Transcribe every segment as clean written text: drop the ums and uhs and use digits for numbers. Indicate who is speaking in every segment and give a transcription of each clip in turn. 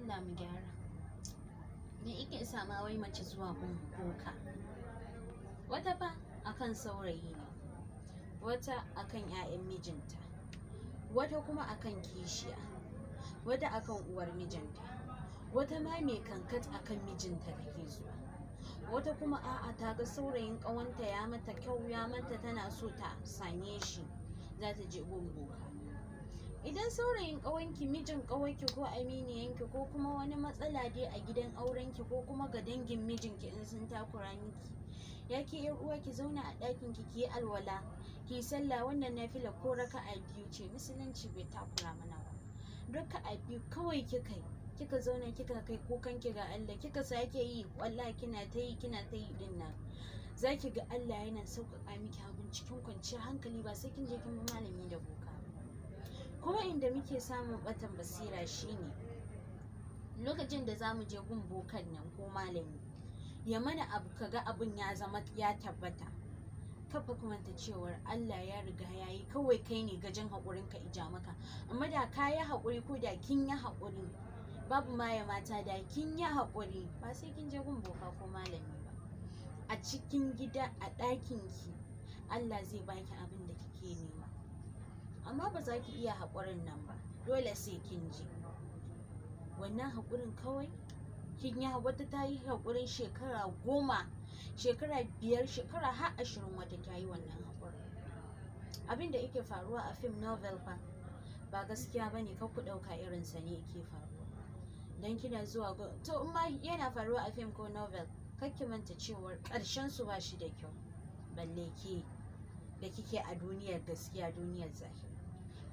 Speaker 1: Allah mu gyara. Me yake sa ma wai mace zuwa gun boka? Wata fa akan saurayi ne, wata akan 'ya'yan mijinta, wata kuma akan kishiya, wata akan uwar mijinta, wata ma mai kankat akan mijinta take zuwa, wata kuma a'a ta ga saurayin ƙawanta ya mata kyau, ya mata tana so ta same shi, za ta je gun boka. Idan saurayin ƙawanki, mijin ƙawarki ko aminiyanki ko kuma wani matsala dai a gidan aurenki ko kuma ga dangin mijinki in sun takura miki, ya ke yar uwa ki zauna a ɗakin ki yi alwala, ki yi sallah. Wannan nafila ko raka'a biyu ce, musulunci bai takura mana ba. Raka'a biyu kawai kika zauna kika kai kukanki ga Allah, kika sake yi, wallahi kina ta yi din nan, za ki ga Allah yana sauƙaƙa miki abin cikin kwanciyar hankali, ba sai kin je kin bi malami da boka. Kuma inda muke samun ɓatan basira shine lokacin da za mu je gun bokan nan ko malami ya mana abu, kaga abun ya zama ya tabbata, kafa kuma ta cewar Allah ya riga ya yi, kawai kai ne gajen haƙurin ka ija maka. Amma da ka yi haƙuri ko da kin yi haƙuri, babu maye mata, da kin yi haƙuri ba sai kin je gun boka ko malami ba. A cikin gida, a ɗakin ki, Allah zai baki abin da kike nema. Amma ba za ki iya haƙurin nan ba, dole sai kin je. Wannan haƙurin kawai kin yi, wata ta yi haƙurin shekara 10, shekara 5, shekara har 20, wata ta yi wannan haƙurin. Abin da yake faruwa a fim novel fa ba gaskiya ba ne, kar ku ɗauka irinsa ne yake faruwa. Dan kina zuwa to in ma yana faruwa a fim ko novel, kar ki manta cewar ƙarshen su ba shi da kyau, balle ke da kike a duniyar gaskiya, duniyar zahiri.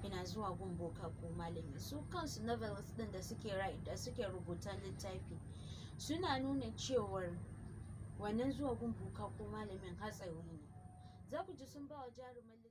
Speaker 1: Ina zuwa gun boka ko malami, su kansu novels din da suke rubuta littafi suna nuna cewar wannan zuwa gun boka ko malamin hatsari ne. Za ku ji sun ba wa jaruman